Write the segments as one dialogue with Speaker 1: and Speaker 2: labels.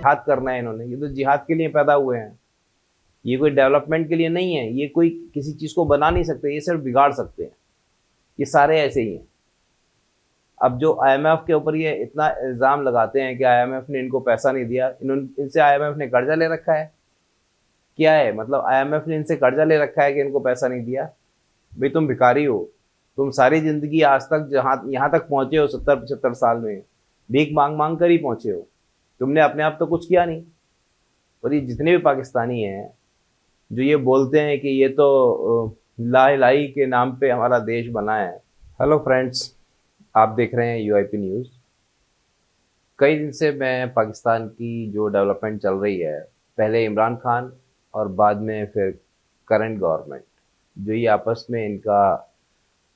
Speaker 1: जिहाद करना है इन्होंने, ये तो जिहाद के लिए पैदा हुए हैं। ये कोई डेवलपमेंट के लिए नहीं है, ये कोई किसी चीज़ को बना नहीं सकते, ये सिर्फ बिगाड़ सकते हैं। ये सारे ऐसे ही हैं। अब जो आईएमएफ के ऊपर ये इतना इल्ज़ाम लगाते हैं कि आईएमएफ ने इनको पैसा नहीं दिया, इन्होंने इनसे आईएमएफ ने कर्जा ले रखा है। क्या है मतलब, आईएमएफ ने इनसे कर्जा ले रखा है कि इनको पैसा नहीं दिया? भाई तुम भिखारी हो। तुम सारी जिंदगी आज तक जहाँ यहाँ तक पहुंचे हो, 70-75 साल में भीख मांग मांग कर ही पहुंचे हो। तुमने अपने आप तो कुछ किया नहीं। और ये जितने भी पाकिस्तानी हैं जो ये बोलते हैं कि ये तो ला इलाही के नाम पे हमारा देश बना है। हेलो फ्रेंड्स, आप देख रहे हैं यूआईपी न्यूज़। कई दिन से मैं पाकिस्तान की जो डेवलपमेंट चल रही है, पहले इमरान खान और बाद में फिर करंट गवर्नमेंट, जो ये आपस में इनका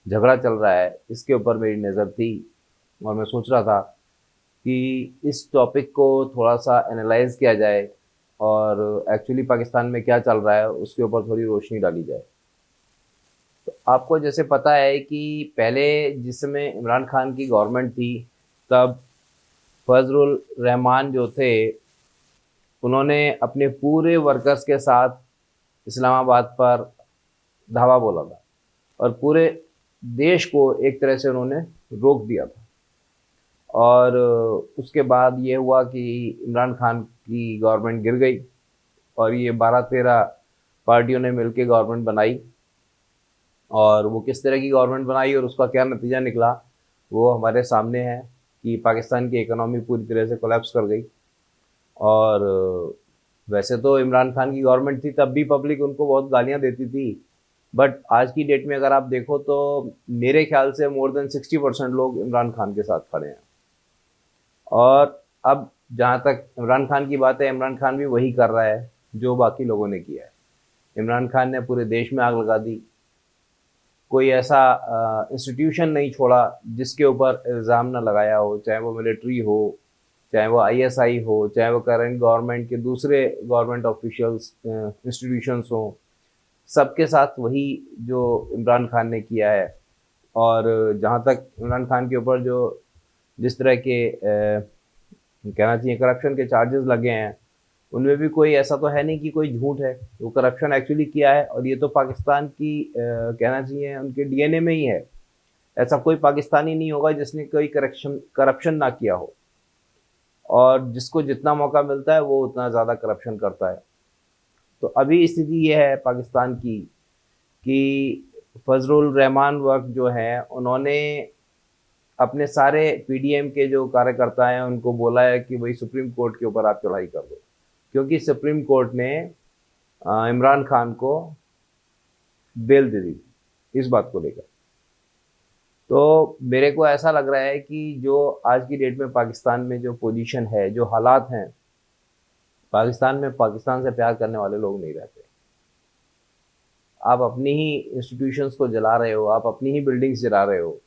Speaker 1: झगड़ा चल रहा है, इसके ऊपर मेरी नज़र थी। और मैं सोच रहा था कि इस टॉपिक को थोड़ा सा एनालाइज किया जाए और एक्चुअली पाकिस्तान में क्या चल रहा है उसके ऊपर थोड़ी रोशनी डाली जाए। तो आपको जैसे पता है कि पहले जिस समय इमरान खान की गवर्नमेंट थी, तब फजलुर रहमान जो थे, उन्होंने अपने पूरे वर्कर्स के साथ इस्लामाबाद पर धावा बोला था और पूरे देश को एक तरह से उन्होंने रोक दिया था। और उसके बाद ये हुआ कि इमरान खान की गवर्नमेंट गिर गई और ये 12-13 पार्टियों ने मिलकर गवर्नमेंट बनाई। और वो किस तरह की गवर्नमेंट बनाई और उसका क्या नतीजा निकला, वो हमारे सामने है कि पाकिस्तान की इकोनॉमी पूरी तरह से कोलैप्स कर गई। और वैसे तो इमरान खान की गवर्नमेंट थी तब भी पब्लिक उनको बहुत गालियां देती थी, बट आज की डेट में अगर आप देखो तो मेरे ख्याल से मोर देन 60% लोग इमरान खान के साथ खड़े हैं। और अब जहाँ तक इमरान खान की बात है, इमरान खान भी वही कर रहा है जो बाकी लोगों ने किया है। इमरान खान ने पूरे देश में आग लगा दी। कोई ऐसा इंस्टीट्यूशन नहीं छोड़ा जिसके ऊपर इल्ज़ाम ना लगाया हो, चाहे वो मिलिट्री हो, चाहे वो आईएसआई हो, चाहे वो करंट गवर्नमेंट के दूसरे गवर्नमेंट ऑफिशियल्स इंस्टीट्यूशंस हों। सबके साथ वही जो इमरान खान ने किया है। और जहाँ तक इमरान खान के ऊपर जो जिस तरह के कहना चाहिए करप्शन के चार्जेस लगे हैं, उनमें भी कोई ऐसा तो है नहीं कि कोई झूठ है। वो करप्शन एक्चुअली किया है और ये तो पाकिस्तान की कहना चाहिए उनके डीएनए में ही है। ऐसा कोई पाकिस्तानी नहीं होगा जिसने कोई करप्शन ना किया हो। और जिसको जितना मौका मिलता है वो उतना ज़्यादा करप्शन करता है। तो अभी स्थिति ये है पाकिस्तान की कि फजलुर रहमान वर्क जो है, उन्होंने अपने सारे पीडीएम के जो कार्यकर्ता हैं उनको बोला है कि भाई सुप्रीम कोर्ट के ऊपर आप चढ़ाई कर दो, क्योंकि सुप्रीम कोर्ट ने इमरान खान को बेल दे दी थी इस बात को लेकर। तो मेरे को ऐसा लग रहा है कि जो आज की डेट में पाकिस्तान में जो पोजीशन है, जो हालात हैं पाकिस्तान में, पाकिस्तान से प्यार करने वाले लोग नहीं रहते। आप अपनी ही इंस्टीट्यूशंस को जला रहे हो, आप अपनी ही बिल्डिंग्स जला रहे हो।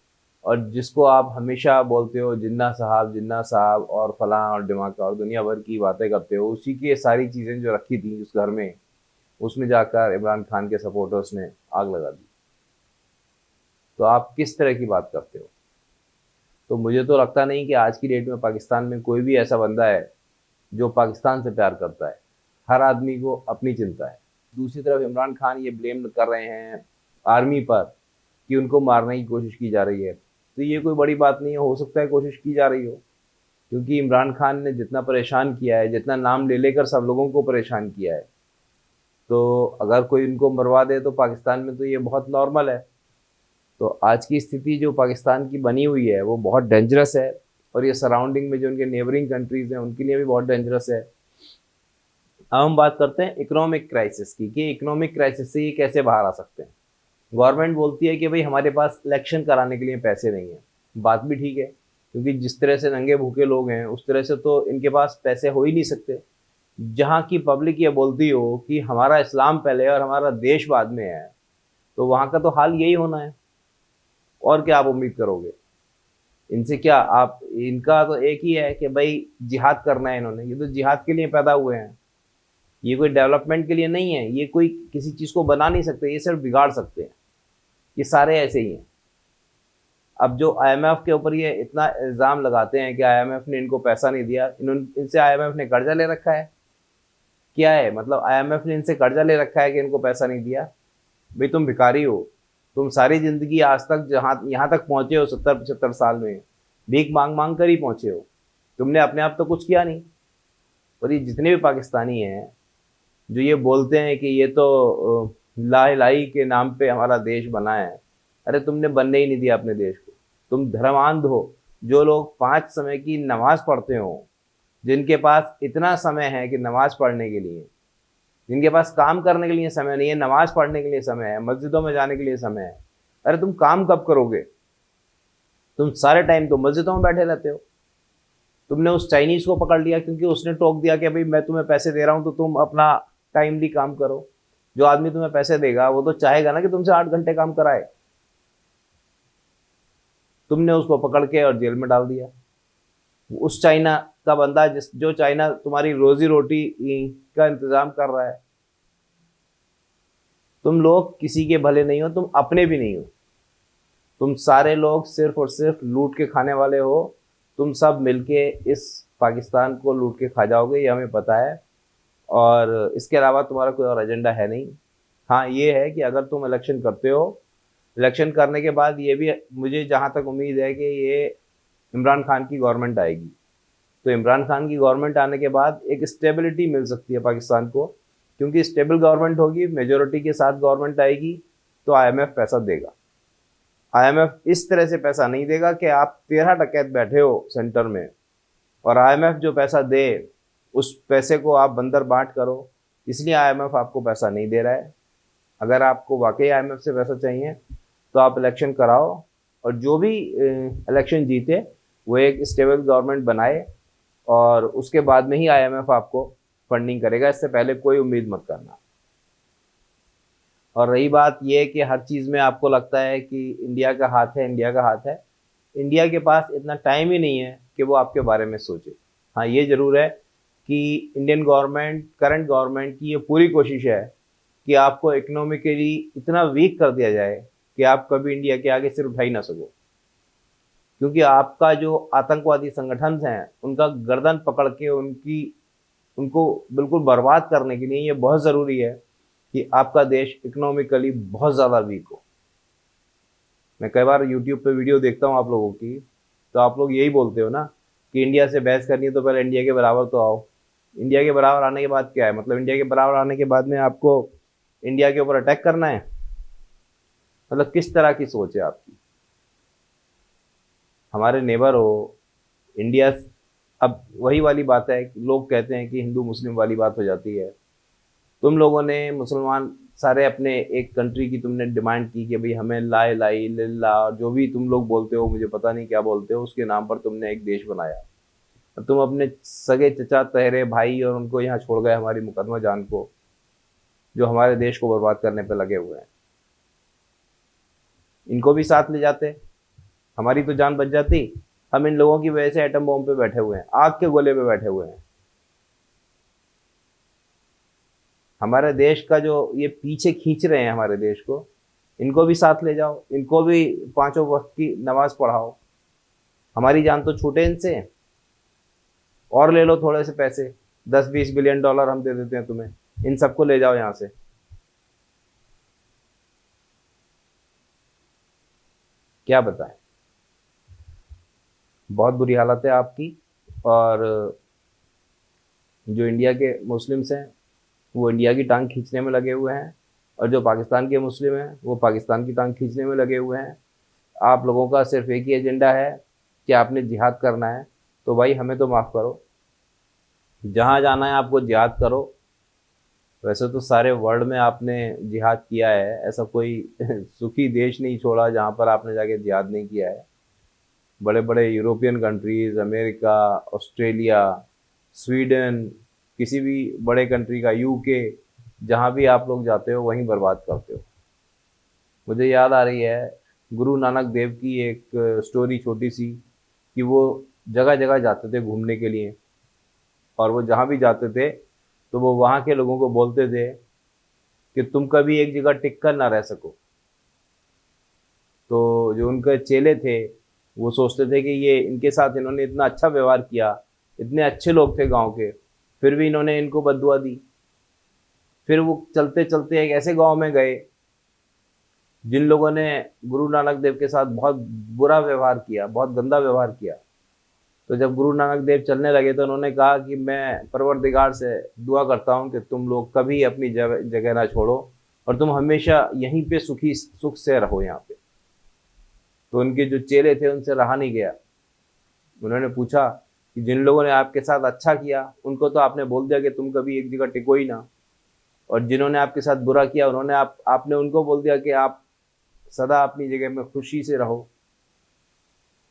Speaker 1: और जिसको आप हमेशा बोलते हो जिन्ना साहब और फलां और दिमाग और दुनिया भर की बातें करते हो, उसी की सारी चीज़ें जो रखी थी उस घर में, उसमें जाकर इमरान खान के सपोर्टर्स ने आग लगा दी। तो आप किस तरह की बात करते हो? तो मुझे तो लगता नहीं कि आज की डेट में पाकिस्तान में कोई भी ऐसा बंदा है जो पाकिस्तान से प्यार करता है। हर आदमी को अपनी चिंता है। दूसरी तरफ इमरान खान ये ब्लेम कर रहे हैं आर्मी पर कि उनको मारने की कोशिश की जा रही है। तो ये कोई बड़ी बात नहीं है, हो सकता है कोशिश की जा रही हो, क्योंकि इमरान खान ने जितना परेशान किया है, जितना नाम ले लेकर सब लोगों को परेशान किया है, तो अगर कोई इनको मरवा दे तो पाकिस्तान में तो ये बहुत नॉर्मल है। तो आज की स्थिति जो पाकिस्तान की बनी हुई है वो बहुत डेंजरस है। और ये सराउंडिंग में जो उनके नेबरिंग कंट्रीज़ हैं उनके लिए भी बहुत डेंजरस है। अब हम बात करते हैं इकोनॉमिक क्राइसिस की, कि इकोनॉमिक क्राइसिस से ये कैसे बाहर आ सकते हैं। गवर्नमेंट बोलती है कि भाई हमारे पास इलेक्शन कराने के लिए पैसे नहीं है। बात भी ठीक है, क्योंकि जिस तरह से नंगे भूखे लोग हैं उस तरह से तो इनके पास पैसे हो ही नहीं सकते। जहाँ की पब्लिक ये बोलती हो कि हमारा इस्लाम पहले और हमारा देश बाद में है, तो वहाँ का तो हाल यही होना है। और क्या आप उम्मीद करोगे इनसे? क्या आप, इनका तो एक ही है कि भाई जिहाद करना है इन्होंने, ये तो जिहाद के लिए पैदा हुए हैं। ये कोई डेवलपमेंट के लिए नहीं है, ये कोई किसी चीज़ को बना नहीं सकते, ये सिर्फ बिगाड़ सकते हैं। ये सारे ऐसे ही हैं। अब जो आईएमएफ के ऊपर ये इतना इल्ज़ाम लगाते हैं कि आईएमएफ ने इनको पैसा नहीं दिया, इनसे आईएमएफ ने कर्जा ले रखा है, क्या है मतलब आईएमएफ ने इनसे कर्जा ले रखा है कि इनको पैसा नहीं दिया? भाई तुम भिखारी हो, तुम सारी जिंदगी आज तक जहाँ यहाँ तक पहुंचे हो 70-75 साल में भीख मांग मांग कर ही पहुंचे हो, तुमने अपने आप तो कुछ किया नहीं। और ये जितने भी पाकिस्तानी हैं जो ये बोलते हैं कि ये तो ला इलाही के नाम पे हमारा देश बना है, अरे तुमने बनने ही नहीं दिया अपने देश को। तुम धर्मांध हो। जो लोग 5 समय की नमाज पढ़ते हो, जिनके पास इतना समय है कि नमाज पढ़ने के लिए, जिनके पास काम करने के लिए समय नहीं है, नमाज पढ़ने के लिए समय है, मस्जिदों में जाने के लिए समय है, अरे तुम काम कब करोगे? तुम सारे टाइम तो मस्जिदों में बैठे रहते हो। तुमने उस चाइनीज को पकड़ लिया क्योंकि उसने टोक दिया कि भाई मैं तुम्हें पैसे दे रहा हूं तो तुम अपना टाइमली काम करो। जो आदमी तुम्हें पैसे देगा वो तो चाहेगा ना कि तुमसे 8 घंटे काम कराए। तुमने उसको पकड़ के और जेल में डाल दिया। उस चाइना का बंदा जो चाइना तुम्हारी रोजी रोटी का इंतजाम कर रहा है। तुम लोग किसी के भले नहीं हो, तुम अपने भी नहीं हो। तुम सारे लोग सिर्फ और सिर्फ लूट के खाने वाले हो। तुम सब मिलके इस पाकिस्तान को लूट के खा जाओगे, ये हमें पता है। और इसके अलावा तुम्हारा कोई और एजेंडा है नहीं। हाँ ये है कि अगर तुम इलेक्शन करते हो, इलेक्शन करने के बाद ये भी मुझे जहाँ तक उम्मीद है कि ये इमरान खान की गवर्नमेंट आएगी। तो इमरान खान की गवर्नमेंट आने के बाद एक स्टेबिलिटी मिल सकती है पाकिस्तान को, क्योंकि स्टेबल गवर्नमेंट होगी, मेजोरिटी के साथ गवर्नमेंट आएगी, तो आईएमएफ पैसा देगा। आईएमएफ इस तरह से पैसा नहीं देगा कि आप 13 डकैत बैठे हो सेंटर में और आईएमएफ जो पैसा दे उस पैसे को आप बंदर बांट करो, इसलिए आईएमएफ आपको पैसा नहीं दे रहा है। अगर आपको वाकई आईएमएफ से पैसा चाहिए तो आप इलेक्शन कराओ और जो भी इलेक्शन जीते वो एक स्टेबल गवर्नमेंट बनाए और उसके बाद में ही आईएमएफ आपको फंडिंग करेगा। इससे पहले कोई उम्मीद मत करना। और रही बात ये कि हर चीज़ में आपको लगता है कि इंडिया का हाथ है, इंडिया का हाथ है, इंडिया के पास इतना टाइम ही नहीं है कि वो आपके बारे में सोचे। हाँ ये ज़रूर है कि इंडियन गवर्नमेंट, करंट गवर्नमेंट की ये पूरी कोशिश है कि आपको इकोनॉमिकली इतना वीक कर दिया जाए कि आप कभी इंडिया के आगे सिर उठा ही ना सको। क्योंकि आपका जो आतंकवादी संगठन हैं उनका गर्दन पकड़ के उनको बिल्कुल बर्बाद करने के लिए ये बहुत ज़रूरी है कि आपका देश इकोनॉमिकली बहुत ज़्यादा वीक हो। मैं कई बार यूट्यूब पे वीडियो देखता हूँ आप लोगों की, तो आप लोग यही बोलते हो ना कि इंडिया से बहस करनी है तो पहले इंडिया के बराबर तो आओ। इंडिया के बराबर आने के बाद क्या है? मतलब इंडिया के बराबर आने के बाद में आपको इंडिया के ऊपर अटैक करना है? मतलब किस तरह की सोच है आपकी? हमारे नेबर हो इंडिया। अब वही वाली बात है, लोग कहते हैं कि हिंदू मुस्लिम वाली बात हो जाती है। तुम लोगों ने मुसलमान सारे अपने एक कंट्री की तुमने डिमांड की कि भाई हमें ला इलाहा इल्लल्लाह, जो भी तुम लोग बोलते हो, मुझे पता नहीं क्या बोलते हो, उसके नाम पर तुमने एक देश बनाया। तुम अपने सगे चचा तहरे भाई और उनको यहाँ छोड़ गए, हमारी मुकदमा जान को, जो हमारे देश को बर्बाद करने पे लगे हुए हैं। इनको भी साथ ले जाते, हमारी तो जान बच जाती। हम इन लोगों की वजह से एटम बॉम्ब पे बैठे हुए हैं, आग के गोले पे बैठे हुए हैं। हमारे देश का जो ये पीछे खींच रहे हैं हमारे देश को, इनको भी साथ ले जाओ, इनको भी 5 वक्त की नमाज पढ़ाओ। हमारी जान तो छूटे इनसे। और ले लो थोड़े से पैसे, 10-20 बिलियन डॉलर हम दे देते हैं तुम्हें, इन सबको ले जाओ यहाँ से। क्या बताएं, बहुत बुरी हालत है आपकी। और जो इंडिया के मुस्लिम्स हैं वो इंडिया की टांग खींचने में लगे हुए हैं, और जो पाकिस्तान के मुस्लिम हैं वो पाकिस्तान की टांग खींचने में लगे हुए हैं। आप लोगों का सिर्फ एक ही एजेंडा है कि आपने जिहाद करना है। तो भाई हमें तो माफ़ करो, जहाँ जाना है आपको जिहाद करो। वैसे तो सारे वर्ल्ड में आपने जिहाद किया है, ऐसा कोई सुखी देश नहीं छोड़ा जहाँ पर आपने जाके जिहाद नहीं किया है। बड़े बड़े European countries, America, Australia, Sweden, किसी भी बड़े कंट्री का, यूके, जहाँ भी आप लोग जाते हो वहीं बर्बाद करते हो। मुझे याद आ रही है गुरु नानक देव की एक स्टोरी छोटी सी, कि वो जगह जगह जाते थे घूमने के लिए, और वो जहाँ भी जाते थे तो वो वहाँ के लोगों को बोलते थे कि तुम कभी एक जगह टिक कर ना रह सको, तो जो उनके चेले थे वो सोचते थे कि ये इनके साथ इन्होंने इतना अच्छा व्यवहार किया, इतने अच्छे लोग थे गांव के, फिर भी इन्होंने इनको बद्दुआ दी। फिर वो चलते चलते एक ऐसे गांव में गए जिन लोगों ने गुरु नानक देव के साथ बहुत बुरा व्यवहार किया, बहुत गंदा व्यवहार किया। तो जब गुरु नानक देव चलने लगे तो उन्होंने कहा कि मैं परवरदिगार से दुआ करता हूँ कि तुम लोग कभी अपनी जगह ना छोड़ो और तुम हमेशा यहीं पे सुख से रहो यहाँ पे। तो उनके जो चेले थे उनसे रहा नहीं गया। उन्होंने पूछा कि जिन लोगों ने आपके साथ अच्छा किया उनको तो आपने बोल दिया कि तुम कभी एक जगह टिको ही ना, और जिन्होंने आपके साथ बुरा किया उन्होंने आपने उनको बोल दिया कि आप सदा अपनी जगह में खुशी से रहो।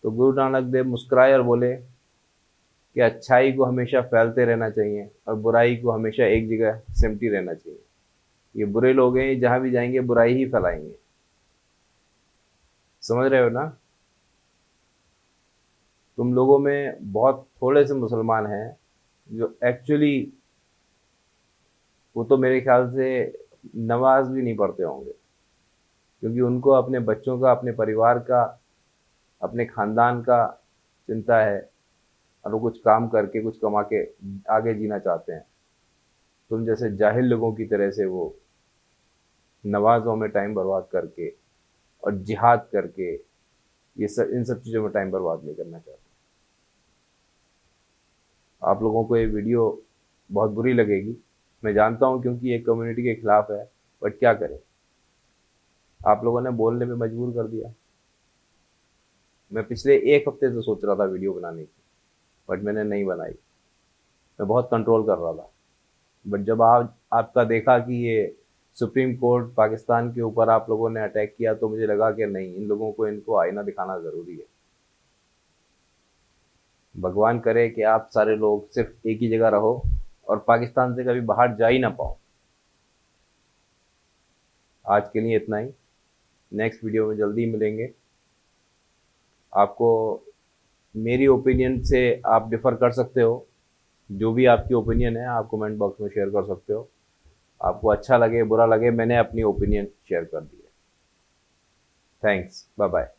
Speaker 1: तो गुरु नानक देव मुस्कुराए और बोले कि अच्छाई को हमेशा फैलते रहना चाहिए और बुराई को हमेशा एक जगह सिमटी रहना चाहिए। ये बुरे लोग हैं, जहां भी जाएंगे बुराई ही फैलाएंगे। समझ रहे हो ना? तुम लोगों में बहुत थोड़े से मुसलमान हैं जो एक्चुअली, वो तो मेरे ख्याल से नमाज भी नहीं पढ़ते होंगे, क्योंकि उनको अपने बच्चों का, अपने परिवार का, अपने खानदान का चिंता है और वो कुछ काम करके कुछ कमा के आगे जीना चाहते हैं। तुम जैसे जाहिल लोगों की तरह से वो नमाज़ों में टाइम बर्बाद करके और जिहाद करके इन सब चीज़ों में टाइम बर्बाद नहीं करना चाहते। आप लोगों को ये वीडियो बहुत बुरी लगेगी, मैं जानता हूँ, क्योंकि ये कम्युनिटी के खिलाफ है, बट क्या करें, आप लोगों ने बोलने पे मजबूर कर दिया। मैं पिछले एक हफ्ते से सोच रहा था वीडियो बनाने की, बट मैंने नहीं बनाई। मैं बहुत कंट्रोल कर रहा था, बट जब आपका देखा कि ये सुप्रीम कोर्ट पाकिस्तान के ऊपर आप लोगों ने अटैक किया, तो मुझे लगा कि नहीं, इन लोगों को इनको आईना दिखाना ज़रूरी है। भगवान करे कि आप सारे लोग सिर्फ एक ही जगह रहो और पाकिस्तान से कभी बाहर जा ही ना पाओ। आज के लिए इतना ही, नेक्स्ट वीडियो में जल्दी मिलेंगे। आपको मेरी ओपिनियन से आप डिफ़र कर सकते हो, जो भी आपकी ओपिनियन है आप कमेंट बॉक्स में शेयर कर सकते हो। आपको अच्छा लगे बुरा लगे, मैंने अपनी ओपिनियन शेयर कर दी है। Thanks, bye bye.